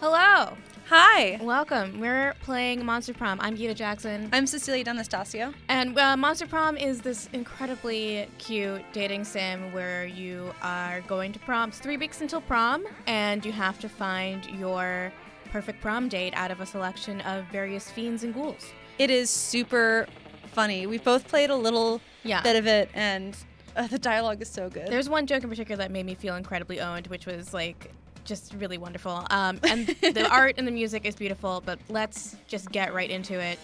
Hello. Hi. Welcome. We're playing Monster Prom. I'm Gita Jackson. I'm Cecilia D'Anastasio. And Monster Prom is this incredibly cute dating sim where you are going to prom. It's 3 weeks until prom, and you have to find your perfect prom date out of a selection of various fiends and ghouls. It is super funny. We've both played a little bit of it, and the dialogue is so good. There's one joke in particular that made me feel incredibly owned, which was like just really wonderful. And the art and the music is beautiful, but let's just get right into it.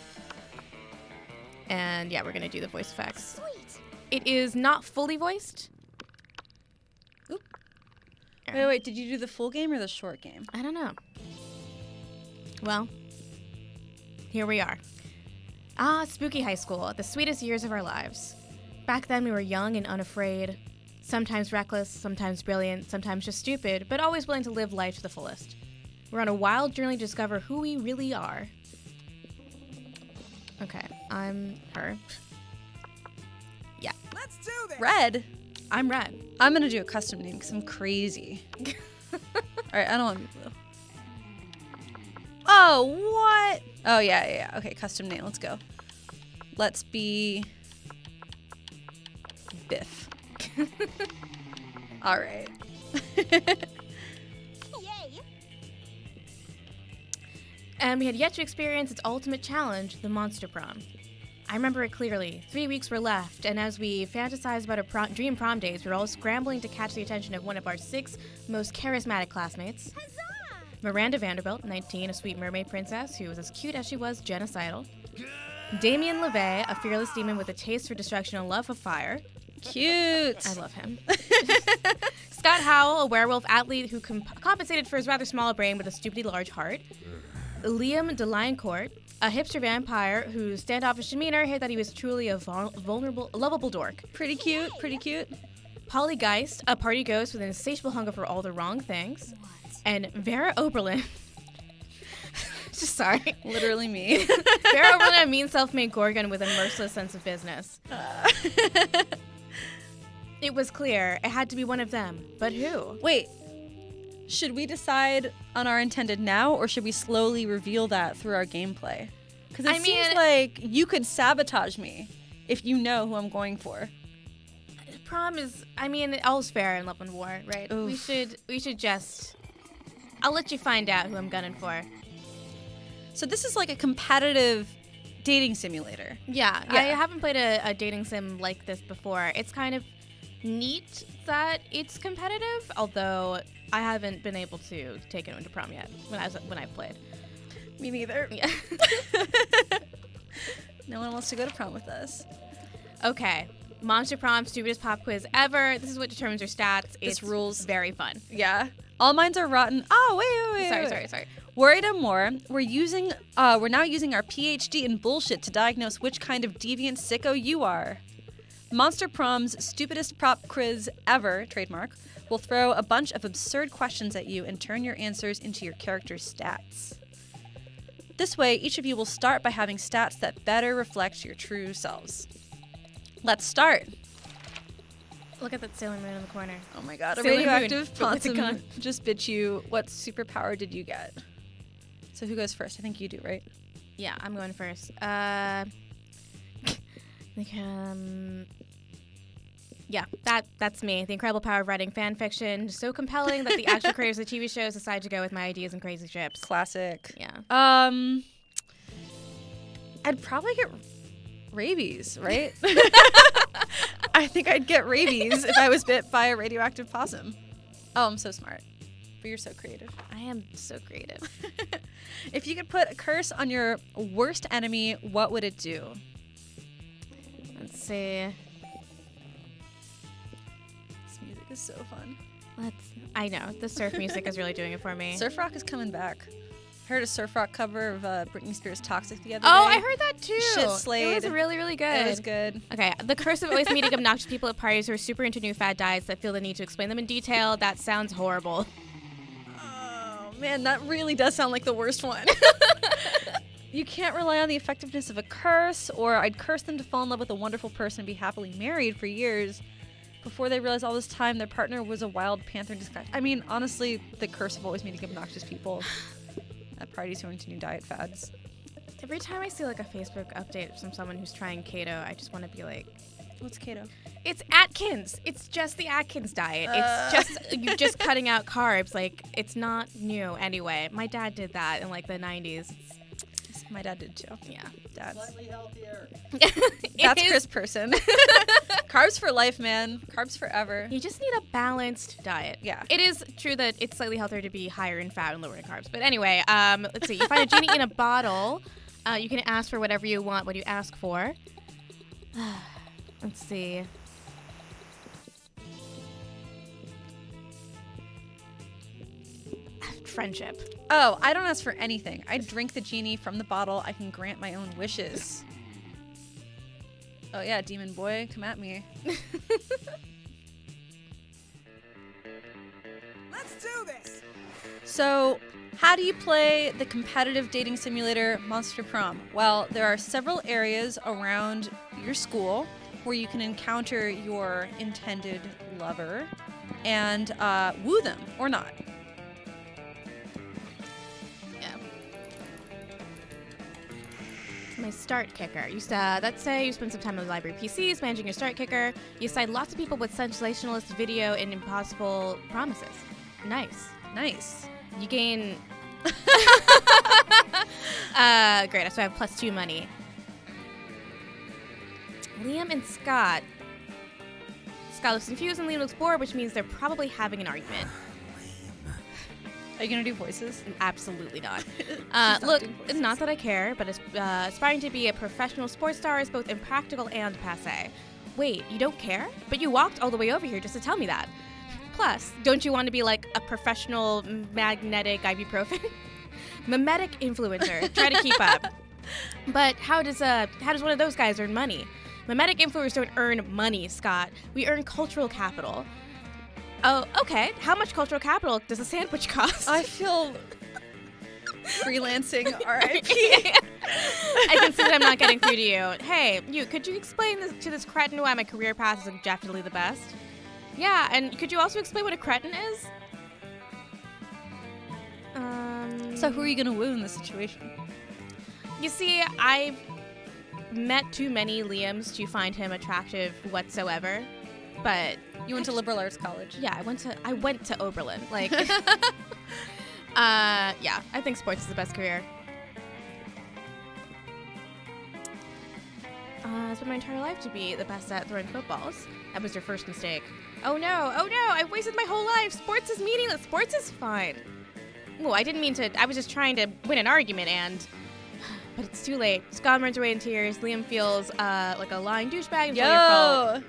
And yeah, we're going to do the voice effects. Sweet. It is not fully voiced. Oop. Wait, did you do the full game or the short game? I don't know. Well, here we are. Spooky high school, the sweetest years of our lives. Back then we were young and unafraid, sometimes reckless, sometimes brilliant, sometimes just stupid, but always willing to live life to the fullest. We're on a wild journey to discover who we really are. Okay, I'm her. Yeah. Let's do this. Red. I'm Red. I'm going to do a custom name because I'm crazy. All right, I don't want to be blue. Oh, what? Oh, yeah. Okay, custom name. Let's go. Let's be Biff. All right. Yay. And we had yet to experience its ultimate challenge, the Monster Prom. I remember it clearly. 3 weeks were left, and as we fantasized about our dream prom days, we were all scrambling to catch the attention of one of our 6 most charismatic classmates. Huzzah! Miranda Vanderbilt, 19, a sweet mermaid princess who was as cute as she was genocidal. Damien LeVay, a fearless demon with a taste for destruction and love for fire. Cute. I love him. Scott Howell, a werewolf athlete who compensated for his rather small brain with a stupidly large heart. Liam DeLioncourt, a hipster vampire whose standoffish demeanor hid that he was truly a vulnerable, lovable dork. Pretty cute. Polly Geist, a party ghost with an insatiable hunger for all the wrong things. What? And Vera Oberlin. Just sorry. Literally me. Vera Oberlin, a mean self-made Gorgon with a merciless sense of business. It was clear it had to be one of them, but who? Wait, should we decide on our intended now, or should we slowly reveal that through our gameplay? Because it seems like you could sabotage me if you know who I'm going for. Prom is, all's fair in love and war, right? Oof. We should just, I'll let you find out who I'm gunning for. So this is like a competitive dating simulator. Yeah. I haven't played a dating sim like this before. It's kind of neat that it's competitive, although I haven't been able to take anyone to prom yet when I've played. Me neither. Yeah. No one wants to go to prom with us. Okay. Monster Prom, stupidest pop quiz ever. This is what determines your stats. It's rules. Very fun. Yeah. All minds are rotten. Oh, wait. Sorry. Worried and more, we're now using our PhD in bullshit to diagnose which kind of deviant sicko you are. Monster Prom's stupidest prop quiz ever, trademark, will throw a bunch of absurd questions at you and turn your answers into your character's stats. This way, each of you will start by having stats that better reflect your true selves. Let's start. Look at that Sailor Moon in the corner. Oh my god, a Sailor radioactive Moon, but with a possum gun. just bit you. What superpower did you get? So who goes first? I think you do, right? Yeah, I'm going first. Yeah, that's me. The incredible power of writing fan fiction. So compelling that the actual creators of the TV shows decide to go with my ideas and crazy ships. Classic. Yeah. I'd probably get rabies, right? I think I'd get rabies if I was bit by a radioactive possum. Oh, I'm so smart. But you're so creative. I am so creative. If you could put a curse on your worst enemy, what would it do? Let's see. This music is so fun. I know. The surf music is really doing it for me. Surf rock is coming back. Heard a surf rock cover of Britney Spears' Toxic the other day. Oh, I heard that too. Shit slayed. It was really, really good. It was good. Okay, the curse of always meeting obnoxious people at parties who are super into new fad diets that feel the need to explain them in detail. That sounds horrible. Oh, man, that really does sound like the worst one. You can't rely on the effectiveness of a curse, or I'd curse them to fall in love with a wonderful person and be happily married for years before they realize all this time their partner was a wild panther in disguise. I mean, honestly, the curse of always meeting obnoxious people. at parties who are into new diet fads. Every time I see like a Facebook update from someone who's trying keto, I just want to be like, What's keto? it's Atkins. It's just the Atkins diet. It's just you're just cutting out carbs. Like, it's not new anyway. My dad did that in like the 90s. My dad did too. Yeah. Dad's. Slightly healthier. That's Chris Person. Carbs for life, man. Carbs forever. You just need a balanced diet. Yeah. It is true that it's slightly healthier to be higher in fat and lower in carbs. But anyway, let's see. You find a genie in a bottle. You can ask for whatever you want. What do you ask for? Let's see. Friendship. Oh, I don't ask for anything. I drink the genie from the bottle. I can grant my own wishes. Oh yeah, demon boy, come at me. Let's do this. So, how do you play the competitive dating simulator Monster Prom? Well, there are several areas around your school where you can encounter your intended lover and woo them or not. My start kicker. Let's say you spend some time on the library PCs managing your start kicker. You side lots of people with sensationalist video and impossible promises. Nice. You gain. Great. So I have +2 money. Liam and Scott. Scott looks confused and Liam looks bored, which means they're probably having an argument. Are you gonna do voices? Absolutely not. Not Look, doing voices. not that I care, but aspiring to be a professional sports star is both impractical and passé. Wait, you don't care? But you walked all the way over here just to tell me that. Plus, don't you want to be like a professional magnetic ibuprofen? Mimetic influencer. Try to keep up. But how does one of those guys earn money? Mimetic influencers don't earn money, Scott. We earn cultural capital. Oh, okay. How much cultural capital does a sandwich cost? I feel freelancing RIP. I can see that I'm not getting through to you. Hey, could you explain this to this cretin why my career path is objectively the best? Yeah, and could you also explain what a cretin is? So who are you gonna woo in this situation? You see, I've met too many Liams to find him attractive whatsoever, but You went to liberal arts college. yeah, I went to Oberlin. Like, yeah, I think sports is the best career. I spent my entire life to be the best at throwing footballs. That was your first mistake. Oh no, I've wasted my whole life. Sports is meaningless. Sports is fine. Well, I didn't mean to. I was just trying to win an argument but it's too late. Scott runs away in tears. Liam feels like a lying douchebag. It's all your fault.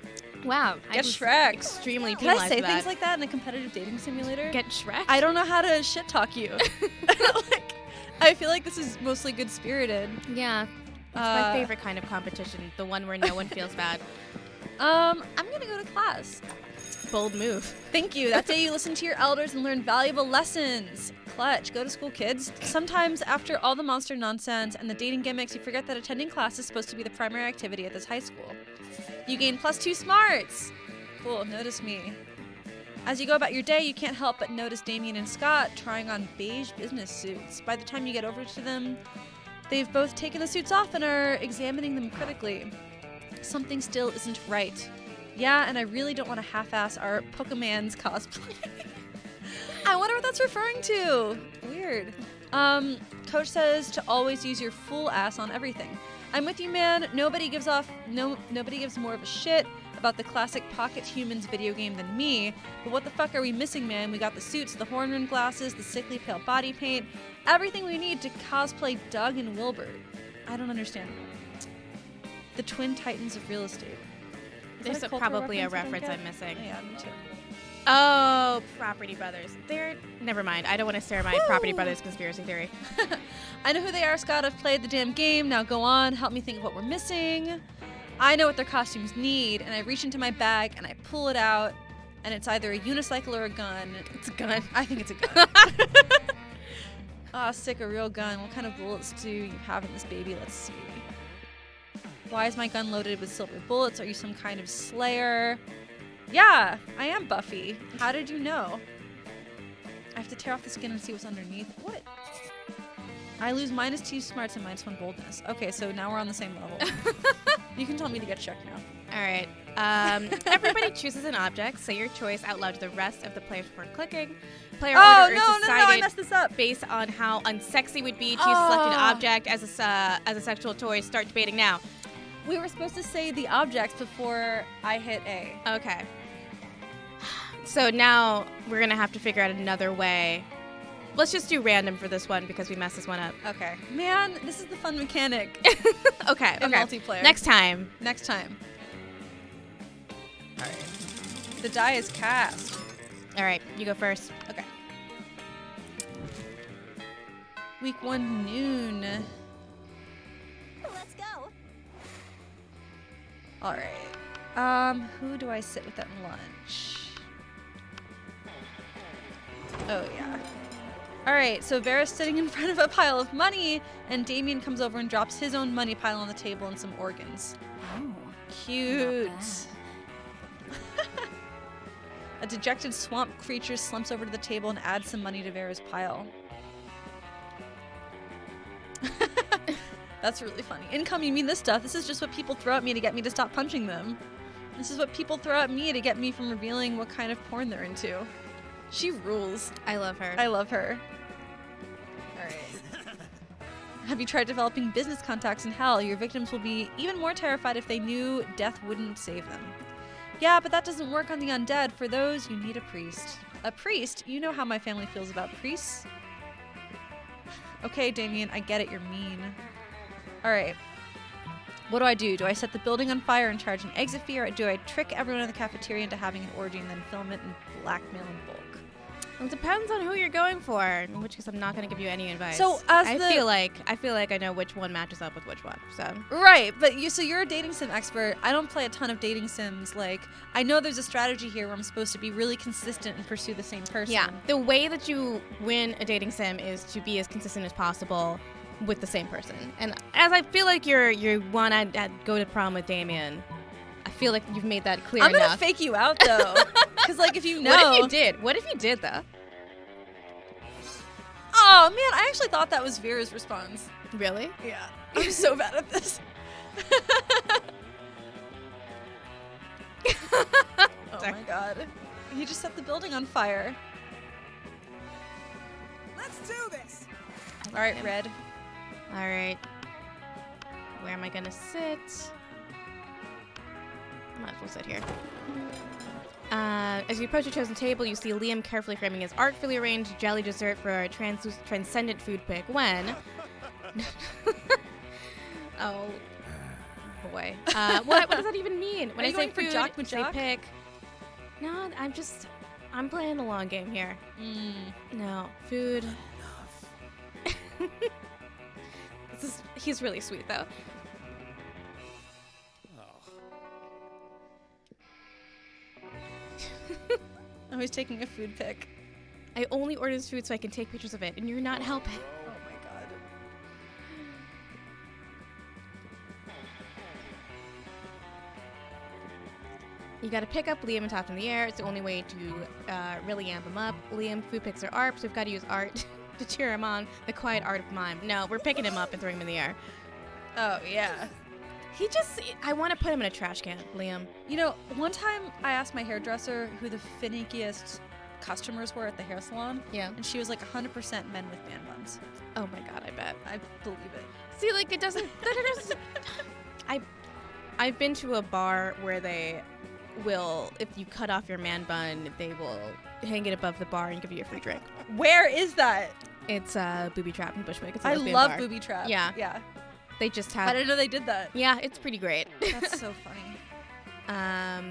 Wow. Get I was Shrek. extremely Can I penalized say for that. things like that in a competitive dating simulator? Get Shrek? I don't know how to shit talk you. Like, I feel like this is mostly good spirited. Yeah. It's my favorite kind of competition. The one where no one feels bad. I'm gonna go to class. Bold move. Thank you. That day you listen to your elders and learn valuable lessons. Clutch. Go to school, kids. Sometimes after all the monster nonsense and the dating gimmicks, you forget that attending class is supposed to be the primary activity at this high school. You gain +2 smarts. Cool. Notice me. As you go about your day, you can't help but notice Damien and Scott trying on beige business suits. By the time you get over to them, they've both taken the suits off and are examining them critically. Something still isn't right. Yeah, and I really don't want to half-ass our Pokemon's cosplay. I wonder what that's referring to. Weird. Coach says to always use your full ass on everything. I'm with you, man. Nobody gives more of a shit about the classic Pocket Humans video game than me. But what the fuck are we missing, man? We got the suits, the horn-rimmed glasses, the sickly pale body paint, everything we need to cosplay Doug and Wilbur. I don't understand. The twin titans of real estate. Is There's that a probably a cultural reference I I'm don't get? missing. Yeah, me too. Oh, Property Brothers. Never mind. I don't want to stare my Property Brothers conspiracy theory. I know who they are, Scott. I've played the damn game. Now go on. Help me think of what we're missing. I know what their costumes need, and I reach into my bag and I pull it out, and it's either a unicycle or a gun. It's a gun. I think it's a gun. Ah, sick, a real gun. What kind of bullets do you have in this baby? Let's see. Why is my gun loaded with silver bullets? Are you some kind of slayer? Yeah, I am Buffy. How did you know? I have to tear off the skin and see what's underneath. What? I lose -2 smarts and -1 boldness. Okay, so now we're on the same level. You can tell me to get checked now. All right. Everybody chooses an object. Say your choice out loud to the rest of the players before clicking. Player order is decided I messed this up. based on how unsexy it would be to select an object as a sexual toy. Start debating now. We were supposed to say the objects before I hit A. Okay. So now we're going to have to figure out another way. Let's just do random for this one because we messed this one up. Okay. Man, this is the fun mechanic. Okay. In multiplayer. Next time. Next time. All right. The die is cast. All right. You go first. Okay. Week 1 noon. Let's go. All right. Who do I sit with at lunch? Oh, yeah. All right, so Vera's sitting in front of a pile of money, and Damien comes over and drops his own money pile on the table and some organs. Oh. Cute. A dejected swamp creature slumps over to the table and adds some money to Vera's pile. That's really funny. Income, you mean this stuff? This is just what people throw at me to get me to stop punching them. This is what people throw at me to get me from revealing what kind of porn they're into. She rules. I love her. I love her. All right. Have you tried developing business contacts in hell? Your victims will be even more terrified if they knew death wouldn't save them. Yeah, but that doesn't work on the undead. For those, you need a priest. A priest? You know how my family feels about priests. Okay, Damien, I get it. You're mean. All right. What do? Do I set the building on fire and charge an exit fee, or do I trick everyone in the cafeteria into having an orgy and then film it and blackmail in bulk? It depends on who you're going for, in which case I'm not going to give you any advice. So I feel like I know which one matches up with which one. So right, but you're a dating sim expert. I don't play a ton of dating sims. Like, I know there's a strategy here where I'm supposed to be really consistent and pursue the same person. yeah, the way that you win a dating sim is to be as consistent as possible with the same person. And as I feel like you want to go to prom with Damien, I feel like you've made that clear I'm enough. gonna fake you out though, because like if you know. What if you did? What if you did though? Oh man, I actually thought that was Vera's response. Really? Yeah, I'm so bad at this. Oh my god, he just set the building on fire. Let's do this. All right, Red. All right. Where am I gonna sit? Might as well sit here. As you approach your chosen table, you see Liam carefully framing his artfully arranged jelly dessert for a transcendent food pick when... oh, boy. What does that even mean? When Are I you say going for food, Jock say McJock? pick. No, I'm playing the long game here. No, food. He's really sweet, though. Oh, he's taking a food pic. I only order this food so I can take pictures of it, and you're not helping. Oh my god. You gotta pick up Liam and toss him in the air. It's the only way to really amp him up. Liam, food picks are art, so we've gotta use art to cheer him on. The quiet art of mime. No, we're picking him up and throwing him in the air. Oh yeah. I want to put him in a trash can, Liam. You know, one time I asked my hairdresser who the finickiest customers were at the hair salon. Yeah. And she was like 100% men with man buns. Oh my god, I bet. I believe it. See, like, it doesn't... I've been to a bar where they will, if you cut off your man bun, they will hang it above the bar and give you a free drink. Where is that? It's Booby Trap in Bushwick. It's a I lesbian love bar. Booby Trap. Yeah. Yeah. They just I have... didn't know they did that. Yeah, it's pretty great. That's so funny. I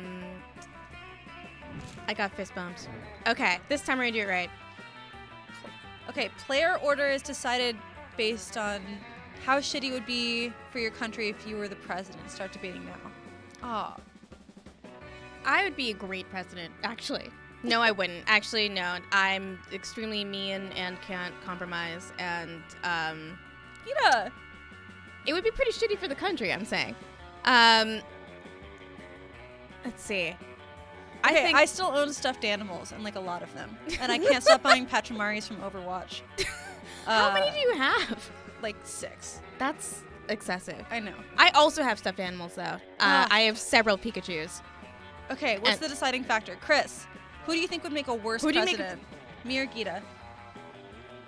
got fist bumps. Okay, this time we're gonna do it right. Okay, player order is decided based on how shitty it would be for your country if you were the president. Start debating now. Oh. I would be a great president, actually. No, I wouldn't. Actually, no. I'm extremely mean and can't compromise, and Gita! it would be pretty shitty for the country, I'm saying. Let's see. Okay, I still own stuffed animals, and like a lot of them. And I can't stop buying Pachamaris from Overwatch. How many do you have? like 6. That's excessive. I know. I also have stuffed animals, though. I have several Pikachus. Okay, what's the deciding factor? Chris, who do you think would make a worse president? Me or Gita?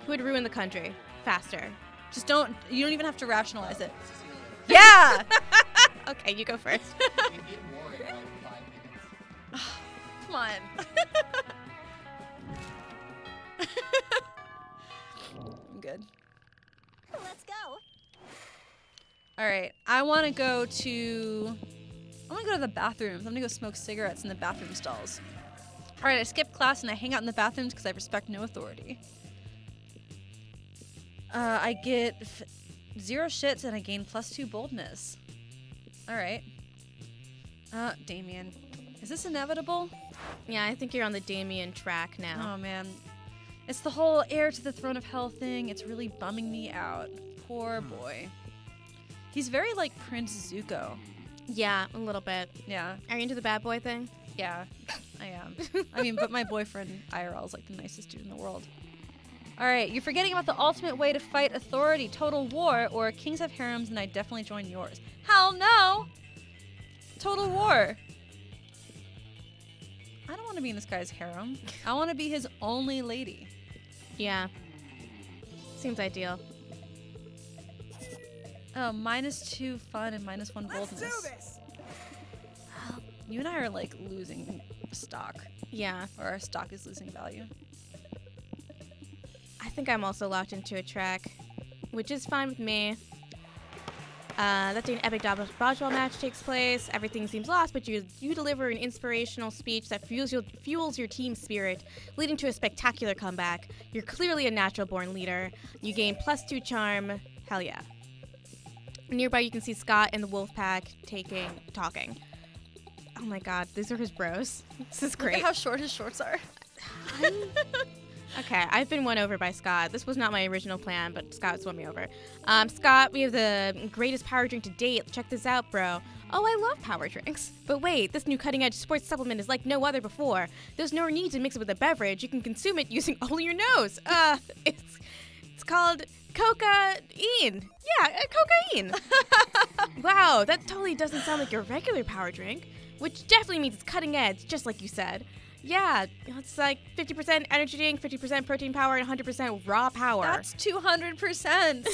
Who would ruin the country faster? Just don't, you don't even have to rationalize it. Yeah! Okay, you go first. Come on. I'm good. Let's go. All right, I want to go to the bathrooms. I'm going to go smoke cigarettes in the bathroom stalls. All right, I skip class and I hang out in the bathrooms because I respect no authority. I get 0 shits and I gain +2 boldness. All right. Damien. Is this inevitable? Yeah, I think you're on the Damien track now. Oh, man. It's the whole heir to the throne of hell thing. It's really bumming me out. Poor boy. He's very like Prince Zuko. Yeah, a little bit. Yeah. Are you into the bad boy thing? Yeah, I am. I mean, but my boyfriend, IRL, is like the nicest dude in the world. All right, you're forgetting about the ultimate way to fight authority, total war, or kings have harems and I definitely join yours. Hell no! Total war. I don't want to be in this guy's harem. I want to be his only lady. Yeah. Seems ideal. Oh, -2 fun and -1 boldness. Let's do this. You and I are like losing stock, Yeah. or our stock is losing value. I think I'm also locked into a track, which is fine with me. That day an epic dodgeball match takes place. Everything seems lost, but you deliver an inspirational speech that fuels your team spirit, leading to a spectacular comeback. You're clearly a natural-born leader. You gain +2 charm. Hell yeah. Nearby, you can see Scott and the wolf pack talking. Oh my god, these are his bros. This is great. Look at how short his shorts are. Okay, I've been won over by Scott. This was not my original plan, but Scott's won me over. Scott, we have the greatest power drink to date. Check this out, bro. Oh, I love power drinks. But wait, this new cutting-edge sports supplement is like no other before. There's no need to mix it with a beverage. You can consume it using only your nose. It's called cocaine. Yeah, cocaine. Wow, that totally doesn't sound like your regular power drink, which definitely means it's cutting edge, just like you said. Yeah, it's like 50% energy drink, 50% protein power, and 100% raw power. That's 200%.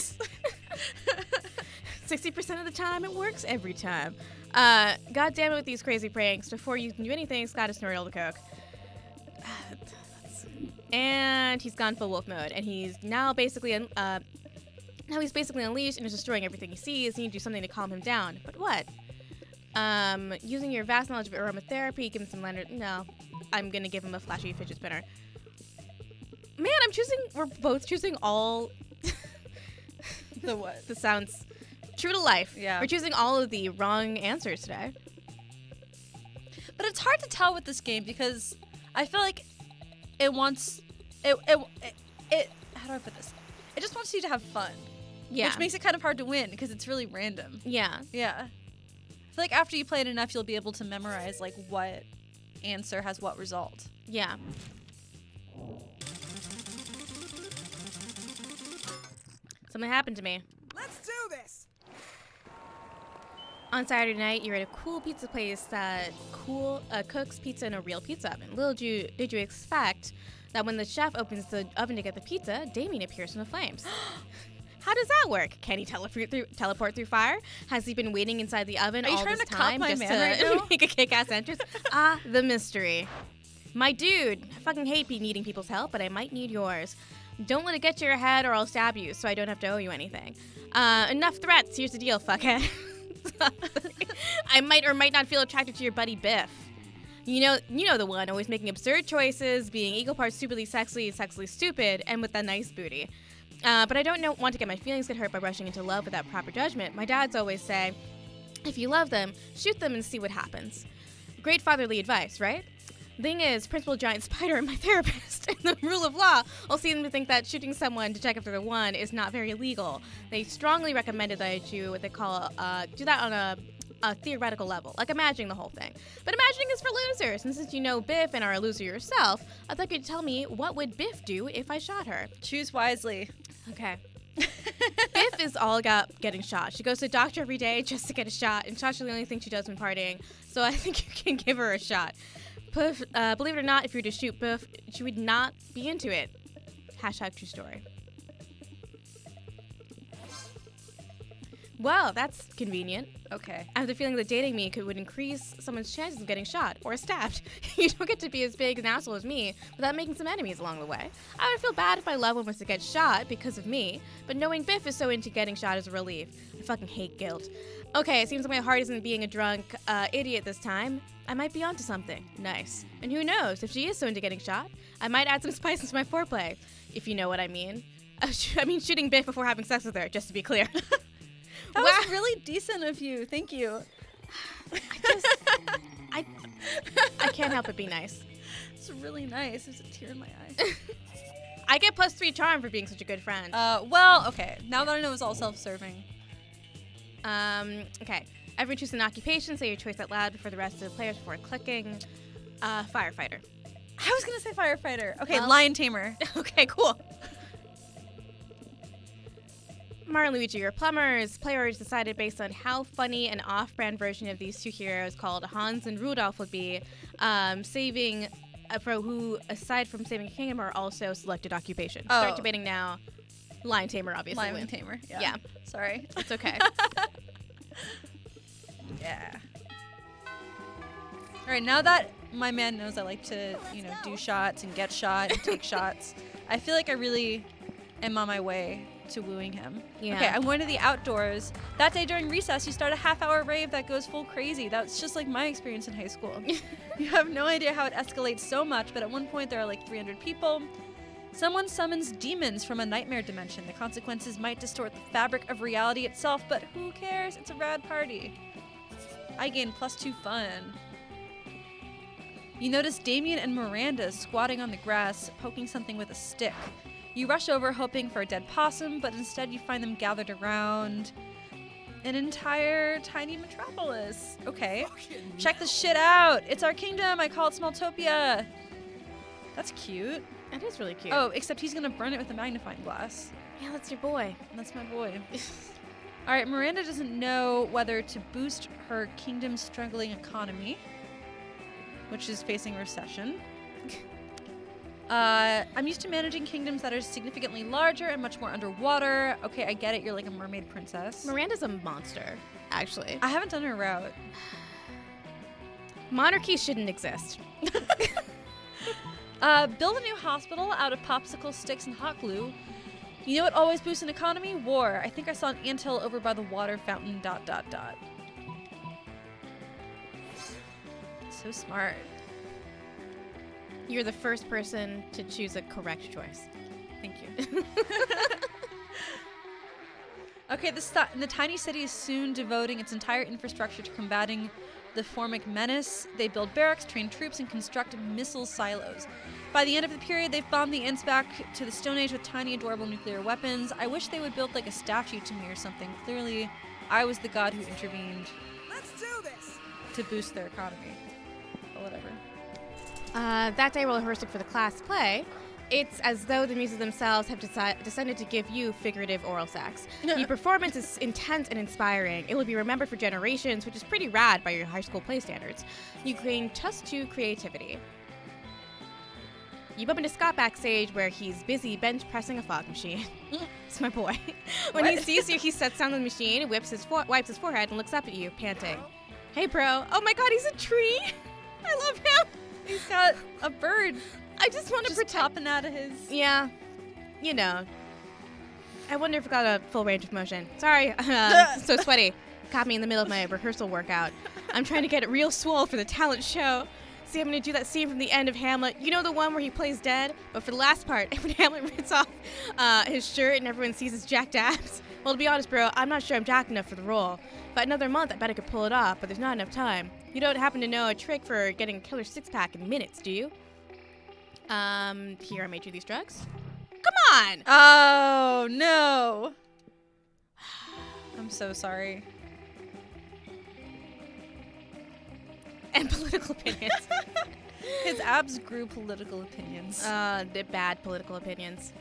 60% of the time, it works every time. God damn it with these crazy pranks. Before you can do anything, Scott has snorted all the coke. And he's gone full wolf mode, and he's now basically unleashed and is destroying everything he sees. You need to do something to calm him down. But what? Using your vast knowledge of aromatherapy, give him some lantern. No, I'm gonna give him a flashy fidget spinner. Man, we're both choosing all The what? the sounds true to life. Yeah. We're choosing all of the wrong answers today. But it's hard to tell with this game because I feel like it wants it how do I put this? It just wants you to have fun. Yeah. Which makes it kind of hard to win because it's really random. Yeah. Yeah. I feel like after you play it enough, you'll be able to memorize like what answer has what result. Yeah. Something happened to me. Let's do this. On Saturday night, you're at a cool pizza place that cooks pizza in a real pizza oven. Little did you expect that when the chef opens the oven to get the pizza, Damien appears from the flames. How does that work? Can he teleport through fire? Has he been waiting inside the oven Are you all trying this to cop time my just man to right now? make a kick-ass entrance? The mystery. My dude, I fucking hate needing people's help, but I might need yours. Don't let it get to your head or I'll stab you so I don't have to owe you anything. Enough threats. Here's the deal, fuckhead. I might or might not feel attracted to your buddy Biff. You know the one, always making absurd choices, being equal parts stupidly sexy, sexily stupid, and with a nice booty. But I don't want to get my feelings get hurt by rushing into love without proper judgment. My dads always say, if you love them, shoot them and see what happens. Great fatherly advice, right? Thing is, Principal Giant Spider, my therapist, and the rule of law all seem to think that shooting someone to check if they're the one is not very legal. They strongly recommended that I do what they call do that on a theoretical level, like imagining the whole thing. But imagining is for losers, and since you know Biff and are a loser yourself, I'd like you to tell me what would Biff do if I shot her. Choose wisely. Okay. Biff is all about getting shot. She goes to the doctor every day just to get a shot, and shots are the only thing she does when partying. So I think you can give her a shot. Biff, believe it or not, if you were to shoot Biff, she would not be into it. Hashtag true story. Well, that's convenient. Okay. I have the feeling that dating me would increase someone's chances of getting shot or stabbed. You don't get to be as big an asshole as me without making some enemies along the way. I would feel bad if my loved one was to get shot because of me, but knowing Biff is so into getting shot is a relief. I fucking hate guilt. Okay, it seems like my heart isn't being a drunk idiot this time. I might be onto something. Nice. And who knows, if she is so into getting shot, I might add some spice into my foreplay, if you know what I mean. I mean shooting Biff before having sex with her, just to be clear. That was really decent of you. Thank you. I can't help but be nice. It's really nice. There's a tear in my eye. I get +3 charm for being such a good friend. Well, okay. Now that I know it's all self-serving. Okay. Everyone choose an occupation. Say your choice out loud before the rest of the players before clicking. Firefighter. I was gonna say firefighter. Okay, Well- lion tamer. Okay, cool. Mario and Luigi are plumbers. Players decided based on how funny an off-brand version of these two heroes called Hans and Rudolph would be, saving for who, aside from saving a kingdom, are also selected occupations. Start debating now. Lion tamer, obviously. Lion wins. tamer. Yeah. Sorry. It's okay. Yeah. All right, now that my man knows I like to, do shots and get shot and take shots, I feel like I really am on my way to wooing him. Yeah. Okay, I'm going to the outdoors. That day during recess, you start a half-hour rave that goes full crazy. That's just like my experience in high school. You have no idea how it escalates so much, but at one point there are like 300 people. Someone summons demons from a nightmare dimension. The consequences might distort the fabric of reality itself, but who cares? It's a rad party. I gain +2 fun. You notice Damien and Miranda squatting on the grass, poking something with a stick. You rush over hoping for a dead possum, but instead you find them gathered around an entire tiny metropolis. Okay. Check this shit out. It's our kingdom. I call it Smalltopia. That's cute. That is really cute. Oh, except he's gonna burn it with a magnifying glass. yeah, that's your boy. That's my boy. All right, Miranda doesn't know whether to boost her kingdom's struggling economy, which is facing recession. I'm used to managing kingdoms that are significantly larger and much more underwater. Okay, I get it. You're like a mermaid princess. Miranda's a monster, actually. I haven't done her route. Monarchy shouldn't exist. Build a new hospital out of popsicle sticks and hot glue. You know what always boosts an economy? War. I think I saw an anthill over by the water fountain, ... So smart. You're the first person to choose a correct choice. Thank you. Okay, the tiny city is soon devoting its entire infrastructure to combating the Formic menace. They build barracks, train troops, and construct missile silos. By the end of the period, they've bombed the Ents back to the Stone Age with tiny, adorable nuclear weapons. I wish they would build like a statue to me or something. Clearly, I was the god who intervened Let's do this. to boost their economy. But whatever. That day while rehearsing for the class play, it's as though the muses themselves have decided to give you figurative oral sex. The performance is intense and inspiring. It will be remembered for generations, which is pretty rad by your high school play standards. You gain +2 creativity. You bump into Scott backstage where he's busy bench pressing a fog machine. It's my boy. When he sees you, he sets down the machine, wipes his forehead, and looks up at you, panting. Hey, bro. Oh my god, he's a tree. I love him. He's got a bird I just want to just protect. popping out of his... Yeah, you know. I wonder if it got a full range of motion. Sorry, so sweaty. Caught me in the middle of my rehearsal workout. I'm trying to get it real swole for the talent show. See, I'm going to do that scene from the end of Hamlet. You know the one where he plays dead? But for the last part, when Hamlet rips off his shirt and everyone sees his jacked abs. Well, to be honest, bro, I'm not sure I'm jacked enough for the role. But another month, I bet I could pull it off, but there's not enough time. You don't happen to know a trick for getting a killer six-pack in minutes, do you? Here, I made you these drugs. Come on! Oh, no. I'm so sorry. And political opinions. His abs grew political opinions. The bad political opinions.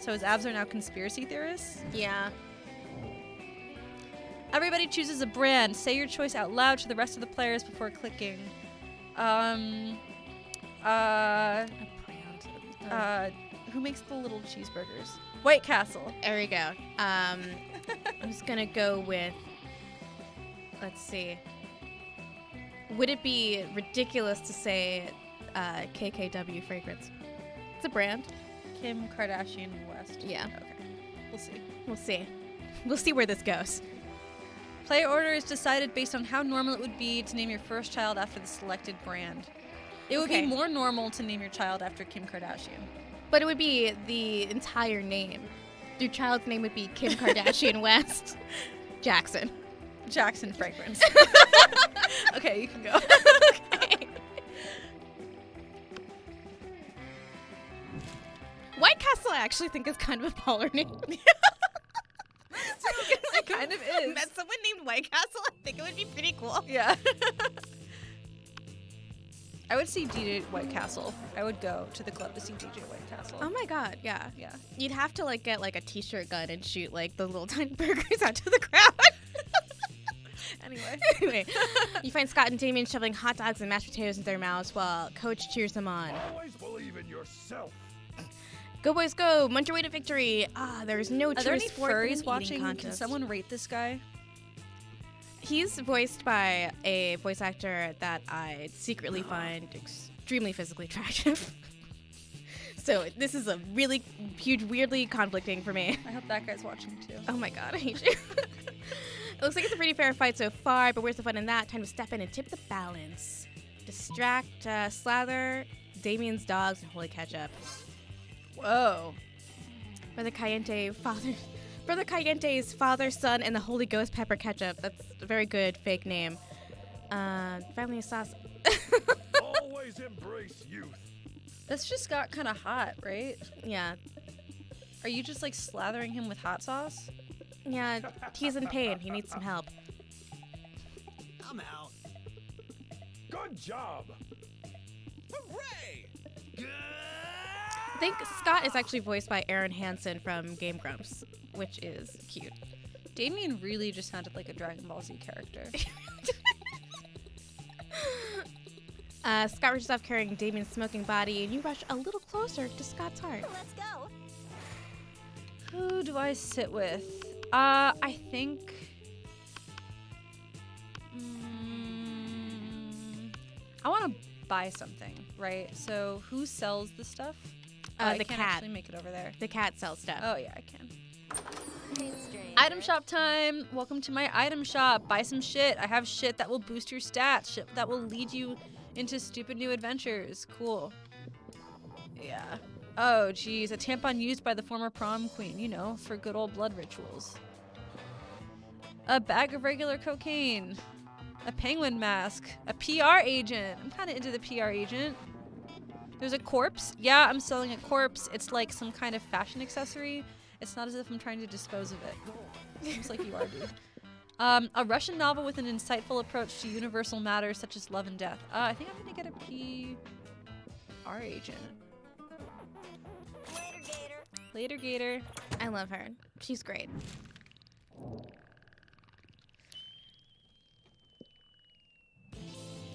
So his abs are now conspiracy theorists? Yeah. Everybody chooses a brand. Say your choice out loud to the rest of the players before clicking. Who makes the little cheeseburgers? White Castle. There we go. I'm just gonna go with. Let's see. Would it be ridiculous to say KKW fragrance? It's a brand. Kim Kardashian West. Yeah. Okay. We'll see. We'll see. We'll see where this goes. Player order is decided based on how normal it would be to name your first child after the selected brand. It would be more normal to name your child after Kim Kardashian. But it would be the entire name. Your child's name would be Kim Kardashian West Jackson. Jackson fragrance. Okay, you can go. Okay. White Castle I actually think is kind of a baller name. It kind of is. Met someone named White Castle, I think it would be pretty cool. Yeah. I would see DJ White Castle. I would go to the club to see DJ White Castle. Oh my god, yeah. Yeah. You'd have to like get like a t-shirt gun and shoot like the little tiny burgers out to the crowd. Anyway, you find Scott and Damien shoveling hot dogs and mashed potatoes into their mouths while Coach cheers them on. Always believe in yourself. Go boys go! Munch your way to victory! There's no Are there true any sport in an furries eating watching? Can contest. someone rate this guy? He's voiced by a voice actor that I secretly find extremely physically attractive. So this is a really huge, weirdly conflicting for me. I hope that guy's watching too. Oh my god, I hate you. It looks like it's a pretty fair fight so far, but where's the fun in that? Time to step in and tip the balance. Distract, slather, Damien's dogs, and holy ketchup. Whoa. Brother Cayente's father, son, and the Holy Ghost pepper ketchup. That's a very good fake name. Family sauce. Always embrace youth. This just got kind of hot, right? Yeah. Are you just like slathering him with hot sauce? Yeah, he's in pain. He needs some help. I'm out. Good job. Hooray! I think Scott is actually voiced by Aaron Hansen from Game Grumps, which is cute. Damien really just sounded like a Dragon Ball Z character. Scott rushes off carrying Damien's smoking body, and you rush a little closer to Scott's heart. Let's go. Who do I sit with? I think... I want to buy something, right? So who sells the stuff? I The can't cat. actually make it over there. The cat sells stuff. Oh, yeah, I can. Stranger. Item shop time. Welcome to my item shop. Buy some shit. I have shit that will boost your stats. Shit that will lead you into stupid new adventures. Cool. Yeah. Oh, geez. A tampon used by the former prom queen, you know, for good old blood rituals. A bag of regular cocaine. A penguin mask. A PR agent. I'm kind of into the PR agent. There's a corpse. Yeah, I'm selling a corpse. It's like some kind of fashion accessory. It's not as if I'm trying to dispose of it. Seems like you are, dude. A Russian novel with an insightful approach to universal matters such as love and death. I think I'm gonna get a PR agent. Later, Gator. Later, Gator. I love her. She's great.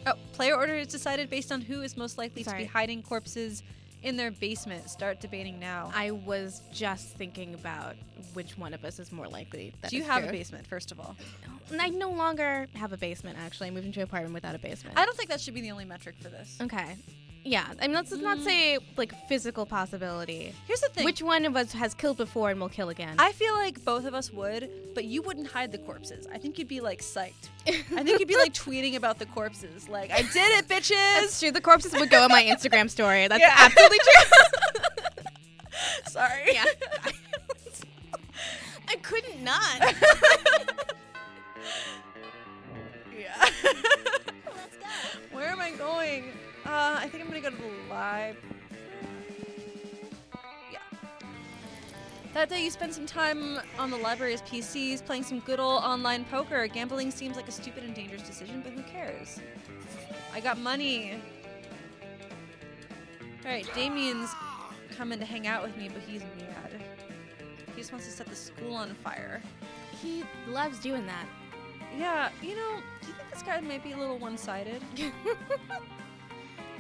Oh, player order is decided based on who is most likely to Sorry. be hiding corpses in their basement. Start debating now. I was just thinking about which one of us is more likely. That Do you is have true. a basement, first of all? I no longer have a basement, actually. I moved into an apartment without a basement. I don't think that should be the only metric for this. Okay. Yeah. I mean, let's not say, like, physical possibility. Here's the thing. Which one of us has killed before and will kill again? I feel like both of us would, but you wouldn't hide the corpses. I think you'd be like psyched. I think you'd be like tweeting about the corpses. Like, I did it, bitches! That's true. The corpses would go on my Instagram story. That's Yeah. absolutely true. Sorry. Yeah. I couldn't not. Yeah. Let's go. Where am I going? I think I'm gonna go to the live. Yeah. That day you spent some time on the library's PCs playing some good old online poker. Gambling seems like a stupid and dangerous decision, but who cares? I got money. Alright, Damien's coming to hang out with me, but he's mad. just wants to set the school on fire. He loves doing that. Yeah, you know, do you think this guy might be a little one-sided?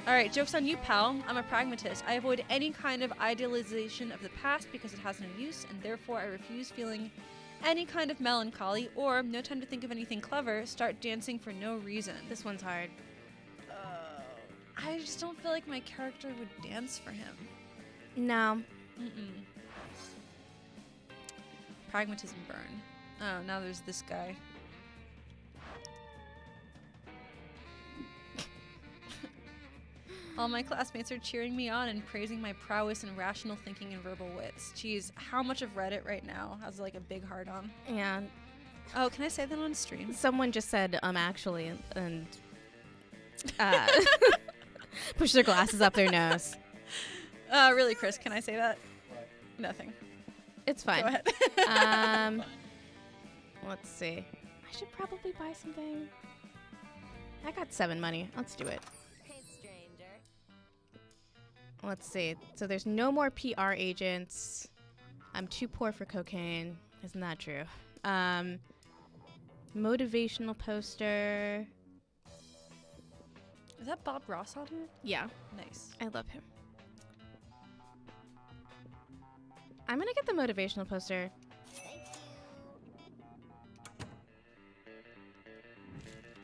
All right, joke's on you, pal. I'm a pragmatist. I avoid any kind of idealization of the past because it has no use, and therefore I refuse feeling any kind of melancholy or no time to think of anything clever, start dancing for no reason. This one's hard. I just don't feel like my character would dance for him. No. Mm-mm. Pragmatism burn. Oh, now there's this guy. All my classmates are cheering me on and praising my prowess in rational thinking and verbal wits. Jeez, how much of Reddit right now has like a big heart on? Yeah. Oh, can I say that on stream? Someone just said, actually, and push their glasses up their nose. Really, Chris, can I say that? What? Nothing. It's fine. Go ahead. Let's see. I should probably buy something. I got 7 money. Let's do it. Hey, stranger. Let's see. So there's no more PR agents. I'm too poor for cocaine. Isn't that true? Motivational poster. Is that Bob Ross on here? Yeah, Nice. I love him. I'm gonna get the motivational poster.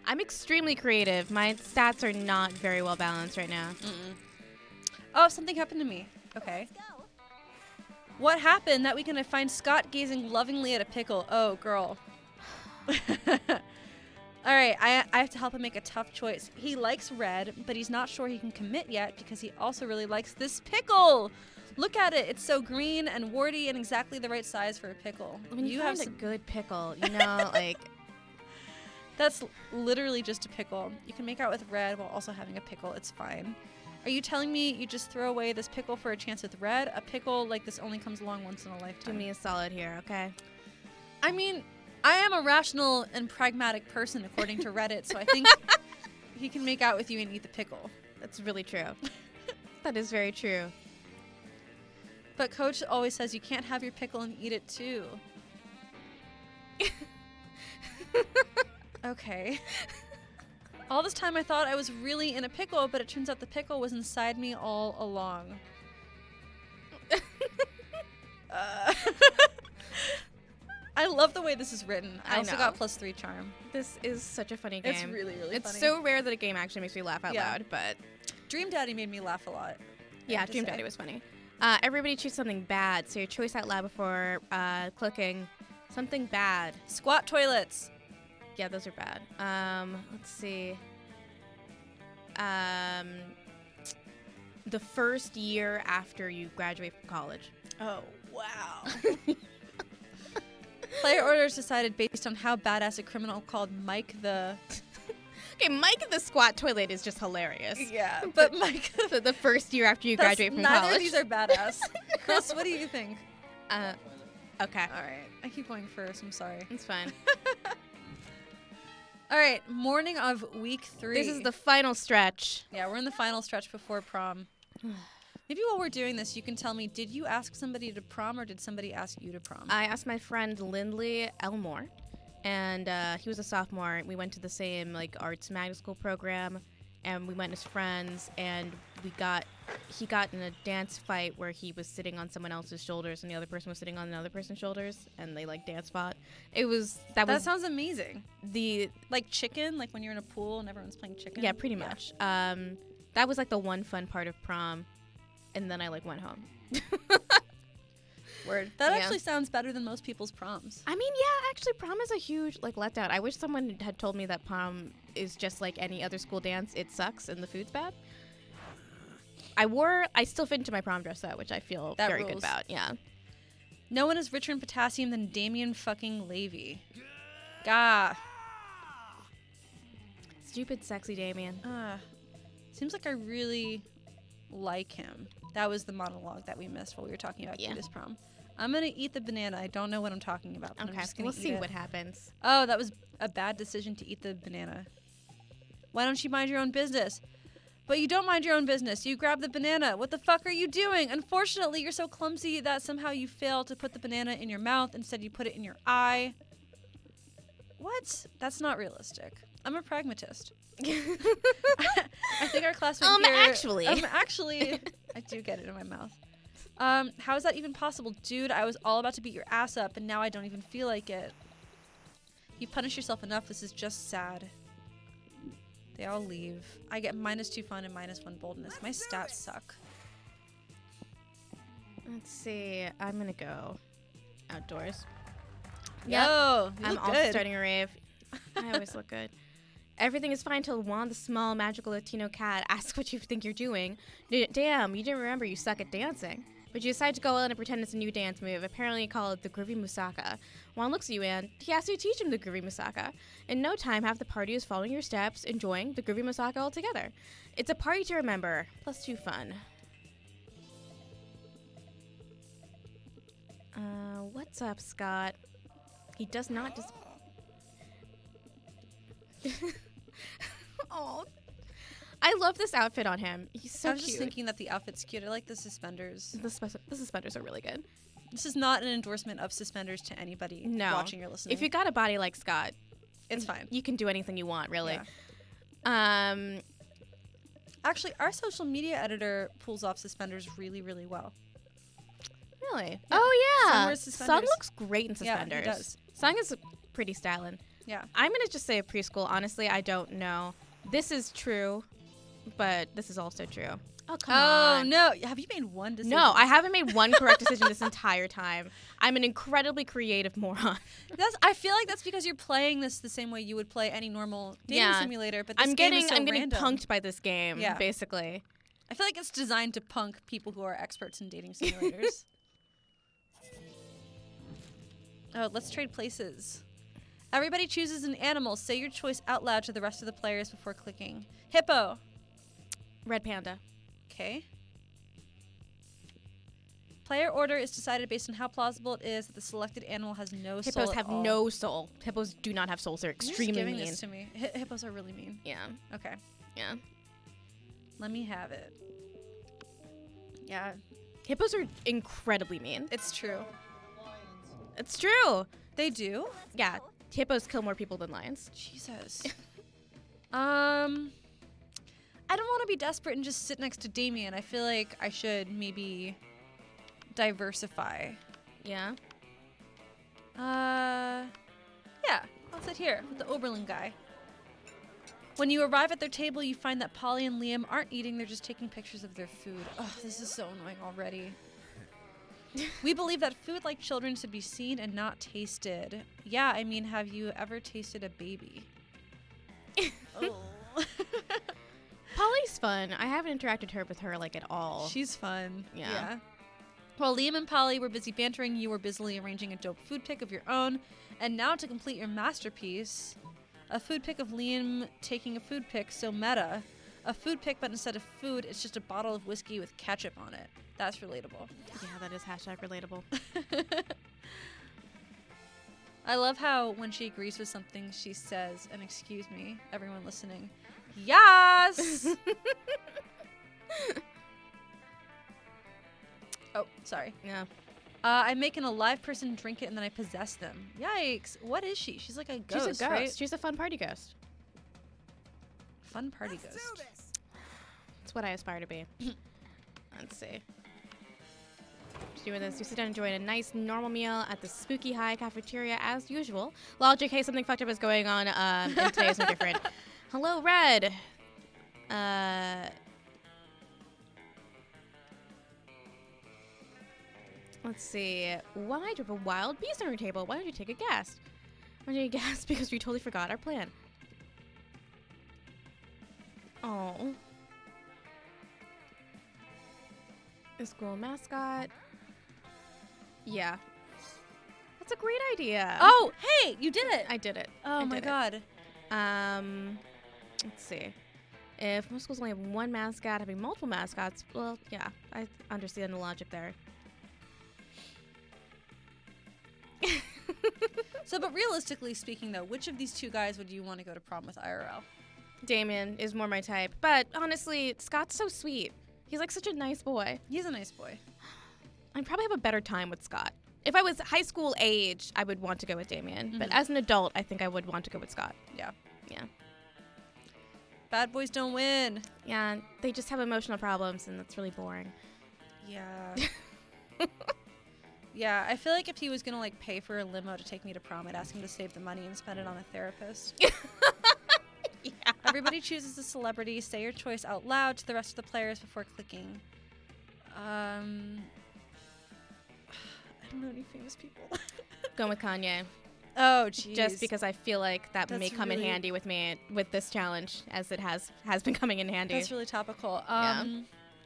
I'm extremely creative. My stats are not very well balanced right now. Mm-mm. Oh, something happened to me. Okay. Let's go. What happened? That weekend I find Scott gazing lovingly at a pickle. Oh, girl. All right, I have to help him make a tough choice. He likes red, but he's not sure he can commit yet because he also really likes this pickle. Look at it. It's so green and warty and exactly the right size for a pickle. When you have find a some... good pickle, you know, like... That's literally just a pickle. You can make out with red while also having a pickle. It's fine. Are you telling me you just throw away this pickle for a chance with red? A pickle like this only comes along once in a Do lifetime. me a solid here, okay? I mean, I am a rational and pragmatic person according to Reddit, so I think he can make out with you and eat the pickle. That's really true. That is very true. But Coach always says you can't have your pickle and eat it too. Okay. All this time I thought I was really in a pickle, but it turns out the pickle was inside me all along. I love the way this is written. I also know. got +3 charm. This is such a funny game. It's really, really It's funny. so rare that a game actually makes me laugh out Yeah. loud, but... Dream Daddy made me laugh a lot. Yeah, have to Dream say. Daddy was funny. Everybody choose something bad. Say your choice out loud before clicking. Something bad. Squat toilets. Yeah, those are bad. Let's see. The first year after you graduate from college. Oh, wow. Player orders decided based on how badass a criminal called Mike the... Okay, Mike the squat toilet is just hilarious. Yeah, but Mike... The first year after you graduate from neither college. of these are badass. Chris, what do you think? Okay. All right. I keep going first. I'm sorry. It's fine. All right. Morning of week 3. This is the final stretch. Yeah, we're in the final stretch before prom. Maybe while we're doing this, you can tell me, did you ask somebody to prom or did somebody ask you to prom? I asked my friend Lindley Elmore, and he was a sophomore. We went to the same like arts magnet school program, and we went as friends. And he got in a dance fight where he was sitting on someone else's shoulders, and the other person was sitting on another person's shoulders, and they like dance fought. That sounds amazing. The Like chicken, like when you're in a pool and everyone's playing chicken. yeah, pretty much. That was like the one fun part of prom, and then I like went home. Word. That Yeah. actually sounds better than most people's proms. I mean, yeah, actually, prom is a huge like letdown. I wish someone had told me that prom is just like any other school dance. It sucks and the food's bad. I still fit into my prom dress though, which I feel That very good rules. about. Yeah. No one is richer in potassium than Damien fucking Levy. Gah. Stupid, sexy Damien. Seems like I really like him. That was the monologue that we missed while we were talking about Yeah. cutest prom. I'm gonna eat the banana. I don't know what I'm talking about. But I'm Okay, just gonna we'll eat see it. what happens. Oh, that was a bad decision to eat the banana. Why don't you mind your own business? But you don't mind your own business. You grab the banana. What the fuck are you doing? Unfortunately, you're so clumsy that somehow you fail to put the banana in your mouth. Instead, you put it in your eye. What? That's not realistic. I'm a pragmatist. I think our classmate here... Actually, I do get it in my mouth. How is that even possible? Dude, I was all about to beat your ass up, and now I don't even feel like it. You punish yourself enough. This is just sad. They all leave. I get -2 fun and -1 boldness. My stats suck. let's see. I'm gonna go outdoors. Yo, you I'm look also good. starting a rave. I always look good. Everything is fine till Juan, the small, magical Latino cat, asks what you think you're doing. Damn, you didn't remember you suck at dancing. But you decide to go in and pretend it's a new dance move, apparently called the Groovy Musaka. Juan looks at you and he asks you to teach him the Groovy Musaka. In no time, half the party is following your steps, enjoying the Groovy Musaka all together. It's a party to remember, +2 fun. What's up, Scott? He does not Oh, I love this outfit on him. He's so I was cute. just thinking that the outfit's cute. I like the suspenders. The suspenders are really good. This is not an endorsement of suspenders to anybody No. watching or listening. If you got a body like Scott, it's fine. you can do anything you want, really. Yeah. Actually, our social media editor pulls off suspenders really, really well. Really? Yeah. Oh, yeah. Sung wears suspenders. Sung looks great in Yeah, he suspenders. does. Sung is pretty styling. Yeah. I'm going to just say preschool. Honestly, I don't know. This is true, but this is also true. Oh, come on. Oh, no. Have you made one decision? No, I haven't made one correct decision this entire time. I'm an incredibly creative moron. I feel like that's because you're playing this the same way you would play any normal dating simulator, but this I'm game getting is so getting random. punked by this game, Yeah. basically. I feel like it's designed to punk people who are experts in dating simulators. Oh, let's trade places. Everybody chooses an animal. Say your choice out loud to the rest of the players before clicking. Hippo. Red panda. Okay. Player order is decided based on how plausible it is that the selected animal has no soul. Hippos at have all. no soul. Hippos do not have souls. They're You're just extremely giving mean. this to me. Hippos are really mean. Yeah. Okay. Yeah. Let me have it. Yeah, Hippos are incredibly mean. it's true. It's true. They do? Yeah. Hippos kill more people than lions. Jesus. I don't want to be desperate and just sit next to Damien. I feel like I should maybe diversify. Yeah. Yeah, I'll sit here with the Oberlin guy. When you arrive at their table, you find that Polly and Liam aren't eating, they're just taking pictures of their food. Oh, this is so annoying already. We believe that food like children should be seen and not tasted. Yeah, I mean, have you ever tasted a baby? Oh. Polly's fun. I haven't interacted with her like at all. She's fun. Yeah. While Liam and Polly were busy bantering, you were busily arranging a dope food pic of your own. And now to complete your masterpiece, a food pic of Liam taking a food pic, so meta. A food pic, but instead of food, it's just a bottle of whiskey with ketchup on it. That's relatable. Yeah, that is #relatable. I love how when she agrees with something, she says, and excuse me, everyone listening, yes! Oh, sorry. Yeah. I make an alive person drink it and then I possess them. Yikes. What is she? She's like a ghost, She's a ghost. right? She's a fun party ghost. Fun party ghost. That's what I aspire to be. Let's see. Doing this, you sit down enjoying a nice normal meal at the Spooky High cafeteria as usual. Logic, hey, something fucked up is going on, and today is no different. Hello, Red. Let's see. Why do you have a wild beast on your table? Why don't you take a guess? Why don't you guess? Because we totally forgot our plan. Oh. The school mascot. Yeah. That's a great idea. Oh, hey, you did it. I did it. Oh I my did it. god. Let's see. If most schools only have one mascot, having multiple mascots, well, yeah, I understand the logic there. So, but realistically speaking, though, which of these two guys would you want to go to prom with IRL? Damien is more my type. But honestly, Scott's so sweet. He's like such a nice boy. He's a nice boy. I'd probably have a better time with Scott. If I was high school age, I would want to go with Damien. But as an adult, I think I would want to go with Scott. Yeah. Yeah. Bad boys don't win. Yeah, they just have emotional problems, and that's really boring. Yeah. Yeah, I feel like if he was going to, like, pay for a limo to take me to prom, I'd ask him to save the money and spend it on a therapist. Yeah. Everybody chooses a celebrity. Say your choice out loud to the rest of the players before clicking. I don't know any famous people. Going with Kanye. Oh, jeez. Just because I feel like that That's may come in really- handy with me with this challenge, as it has been coming in handy. That's really topical. Yeah.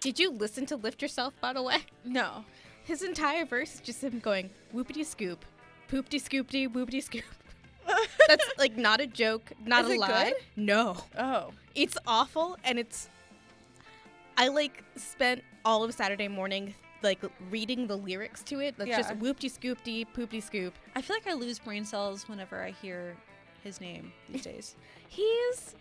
Did you listen to Lift Yourself, by the way? No. His entire verse is just him going, whoopity scoop, poopty scoopty, whoopity scoop. That's like not a joke, not Is a it lie. good? No. Oh. It's awful, and I like spent all of Saturday morning like reading the lyrics to it. That's just Yeah. whoopty scoopty, poopty scoop. I feel like I lose brain cells whenever I hear his name these days. He's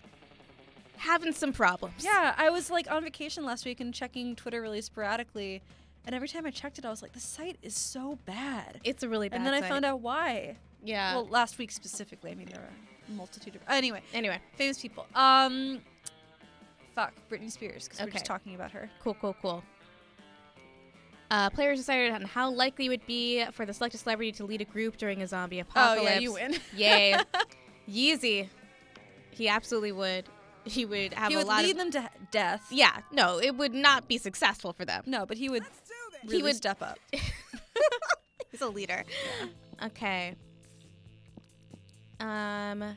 having some problems. Yeah, I was like on vacation last week and checking Twitter really sporadically, and every time I checked it, I was like, the site is so bad. It's a really bad And then I site. found out why. Yeah. Well, last week specifically. I mean, there are a multitude of... Anyway, Anyway, famous people. Fuck, Britney Spears, because we're just Okay. talking about her. cool. Players decided on how likely it would be for the selected celebrity to lead a group during a zombie apocalypse. Oh, yeah, you win. Yay. Yeezy. He absolutely would. He would have He a would lot lead of... them to death. Yeah, no, it would not be successful for them. No, but he would He really would- step up. He's a leader. Okay. I'm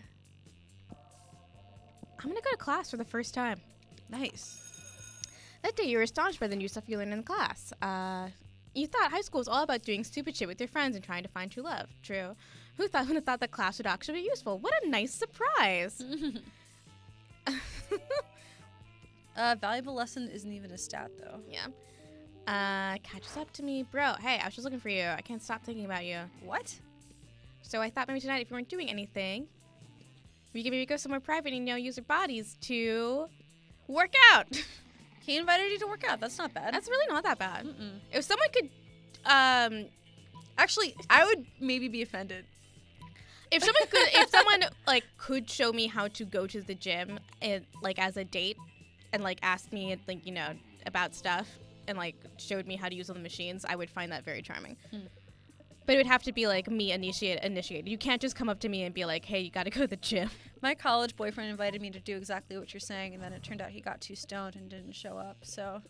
gonna go to class for the first time. Nice. That day, you were astonished by the new stuff you learned in class. You thought high school was all about doing stupid shit with your friends and trying to find true love. True. Who would have thought that class would actually be useful? What a nice surprise. Valuable lesson isn't even a stat, though. Yeah. Catches up to me. Bro, hey, I was just looking for you. I can't stop thinking about you. What? So I thought maybe tonight, if you weren't doing anything, we could maybe go somewhere private and, use our bodies to work out. He invited you to work out. That's not bad. That's really not that bad. Mm-mm. If someone could, Actually, I would maybe be offended. if someone could show me how to go to the gym and as a date and asked me about stuff and showed me how to use all the machines, I would find that very charming. But it would have to be me initiated. You can't just come up to me and be like, hey, you got to go to the gym. My college boyfriend invited me to do exactly what you're saying, and then it turned out he got too stoned and didn't show up. So,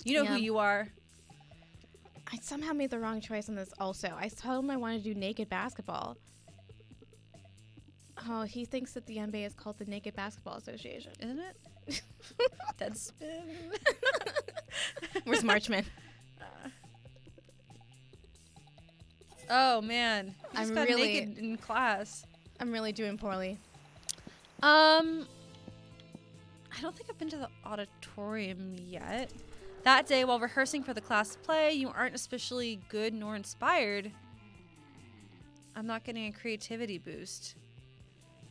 you know Yeah. who you are. I somehow made the wrong choice on this also. I told him I wanted to do naked basketball. Oh, he thinks that the NBA is called the Naked Basketball Association. Isn't it? Deadspin. Where's Marchman? Oh, man. I just I'm got really- naked in class. I'm really doing poorly. I don't think I've been to the auditorium yet. That day, while rehearsing for the class play, you aren't especially good nor inspired. I'm not getting a creativity boost.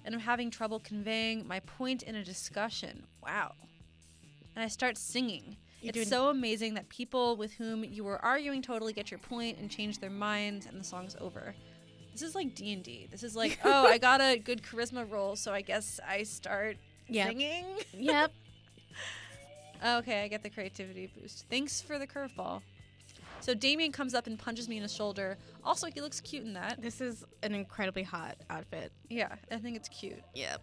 And I'm having trouble conveying my point in a discussion. Wow. And I start singing. It's so amazing that people with whom you were arguing totally get your point and change their minds, and the song's over. This is like D&D. This is like, oh, I got a good charisma roll, so I guess I start singing. Yep. Okay, I get the creativity boost. Thanks for the curveball. So Damien comes up and punches me in the shoulder. Also, he looks cute in that. This is an incredibly hot outfit. Yeah, I think it's cute. Yep.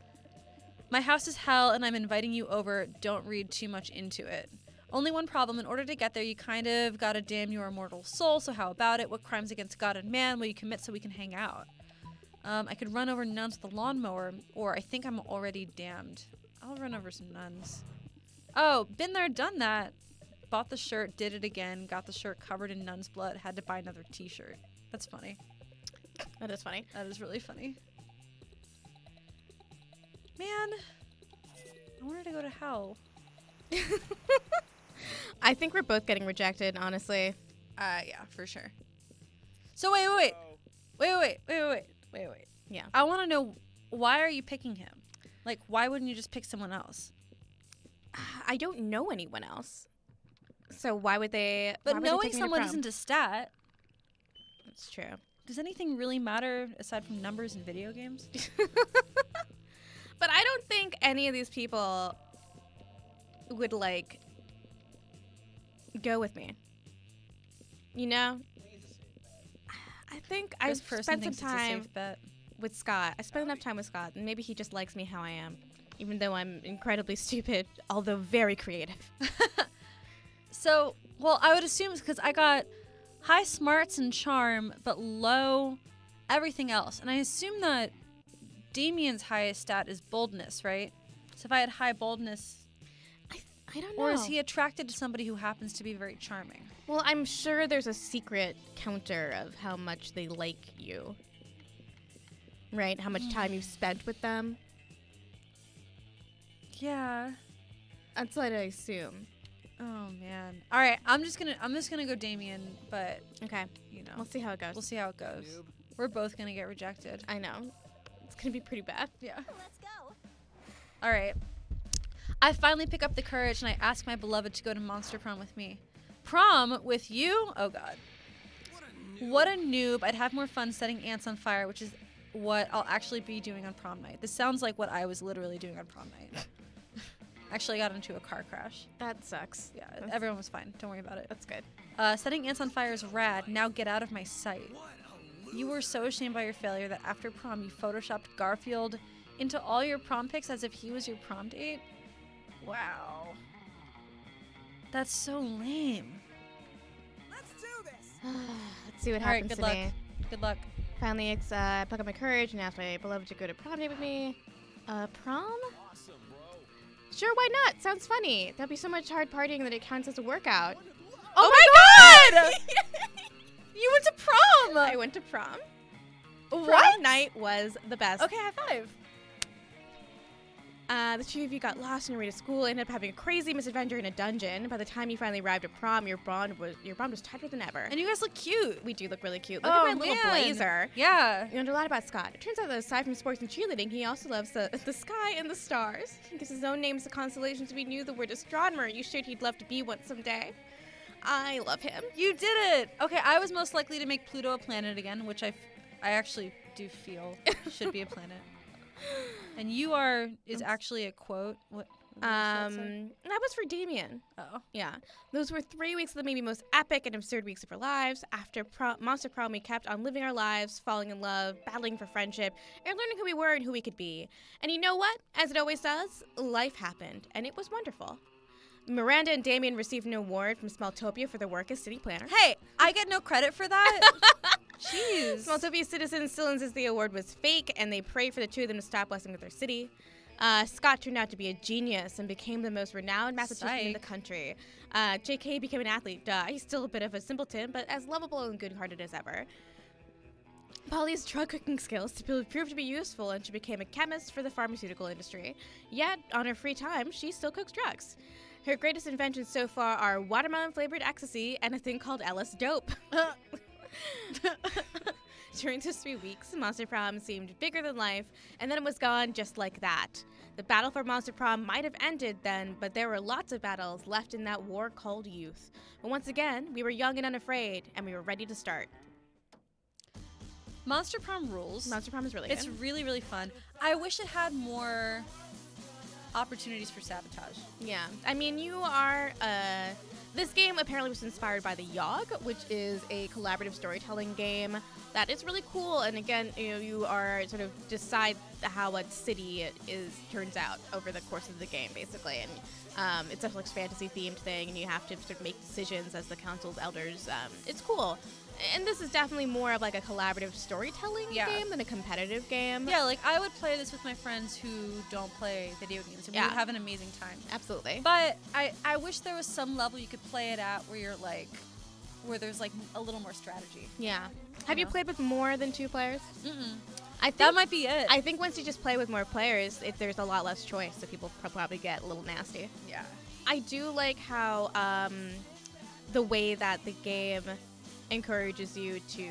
My house is hell, and I'm inviting you over. Don't read too much into it. Only one problem. In order to get there, you kind of gotta damn your immortal soul, so how about it? What crimes against God and man will you commit so we can hang out? I could run over nuns with a lawnmower, or I think I'm already damned. I'll run over some nuns. Oh, been there, done that. Bought the shirt, did it again, got the shirt covered in nun's blood, had to buy another t-shirt. That's funny. That is funny. That is really funny. Man, I wanted to go to hell. I think we're both getting rejected, honestly. Yeah, for sure. So wait. Yeah. I want to know, why are you picking him? Like, why wouldn't you just pick someone else? I don't know anyone else. So why would they? But why would they knowing take me to someone prom? isn't a stat. That's true. Does anything really matter aside from numbers in video games? But I don't think any of these people would like go with me. You know? I think I This person spent some thinks it's a time safe bet. with Scott. I spent enough time with Scott, and maybe he just likes me how I am, even though I'm incredibly stupid, although very creative. So, well, I would assume it's because I got high smarts and charm, but low everything else. And I assume that Damien's highest stat is boldness, right? So if I had high boldness, I don't know. or is he attracted to somebody who happens to be very charming? Well, I'm sure there's a secret counter of how much they like you. Right? How much time you've spent with them. Yeah. That's what I assume. Oh man. All right, I'm just gonna go Damien, but Okay. you know, We'll see how it goes. we'll see how it goes. We're both gonna get rejected. I know. It's going to be pretty bad. Yeah. Let's go. All right. I finally pick up the courage and I ask my beloved to go to Monster Prom with me. Prom with you? Oh God. What a noob. I'd have more fun setting ants on fire, which is what I'll actually be doing on prom night. This sounds like what I was literally doing on prom night. Actually, I got into a car crash. That sucks. Yeah, everyone was fine. Don't worry about it. That's good. Setting ants on fire is rad. Now get out of my sight. You were so ashamed by your failure that after prom you photoshopped Garfield into all your prom pics as if he was your prom date? Wow. That's so lame. Let's do this. Let's see what All right, happens good to luck. me. Good luck. Finally, I pluck up my courage and ask my beloved to go to prom date with me. Prom? Awesome, bro. Sure, why not? Sounds funny. That'd be so much hard partying that it counts as a workout. Oh my God! You went to prom! I went to prom. What? Prom night was the best. Okay, high five. The two of you got lost on your way to school, ended up having a crazy misadventure in a dungeon. By the time you finally arrived at prom, your bond was tighter than ever. And you guys look cute. We do look really cute. Look Oh, at my little man. blazer. Yeah. You learned a lot about Scott. It turns out that aside from sports and cheerleading, he also loves the sky and the stars. He gives his own names to constellations. We knew the word astronomer. You shared he'd love to be one someday. I love him. You did it. Okay, I was most likely to make Pluto a planet again, which I actually do feel should be a planet. And is actually a quote. What does that say? That was for Damien. Oh. Yeah. Those were 3 weeks of the maybe most epic and absurd weeks of our lives. After Monster Prom, we kept on living our lives, falling in love, battling for friendship, and learning who we were and who we could be. And you know what? As it always does, life happened, and it was wonderful. Miranda and Damien received an award from Smalltopia for their work as city planner. Hey, I get no credit for that. Jeez. Smalltopia citizens still insist the award was fake, and they prayed for the two of them to stop messing with their city. Scott turned out to be a genius and became the most renowned mathematician in the country. JK became an athlete. He's still a bit of a simpleton, but as lovable and good-hearted as ever. Polly's drug cooking skills proved to be useful, and she became a chemist for the pharmaceutical industry. Yet, on her free time, she still cooks drugs. Her greatest inventions so far are watermelon-flavored ecstasy and a thing called Ellis Dope. During those 3 weeks, Monster Prom seemed bigger than life, and then it was gone just like that. The battle for Monster Prom might have ended then, but there were lots of battles left in that war called youth. But once again, we were young and unafraid, and we were ready to start. Monster Prom rules. Monster Prom is really It's good. really, really fun. I wish it had more opportunities for sabotage. Yeah. I mean, you are... This game apparently was inspired by the Yogg, which is a collaborative storytelling game that is really cool. And again, you are sort of decide how a city turns out over the course of the game, basically. And it's a like fantasy themed thing, and you have to sort of make decisions as the council's elders. It's cool. And this is definitely more of like a collaborative storytelling game than a competitive game. Yeah, like I would play this with my friends who don't play video games, and we would have an amazing time. Absolutely. But I wish there was some level you could play it at where you're like, where there's like a little more strategy. Yeah. Have you played with more than 2 players? Mm-mm. I think That might be it. I think once you just play with more players, there's a lot less choice, so people probably get a little nasty. Yeah. I do like how the way that the game encourages you to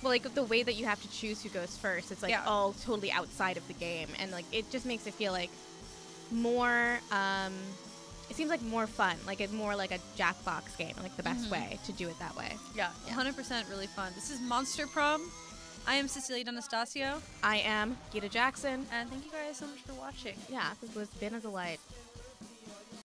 Well, like the way that you have to choose who goes first, it's like Yeah. all totally outside of the game, and like it just makes it feel like more. It seems like more fun, like it's more like a Jackbox game, like the best way to do it that way. Yeah, 100% really fun. This is Monster Prom. I am Cecilia D'Anastasio, I am Gita Jackson. and thank you guys so much for watching. Yeah, this has been a delight.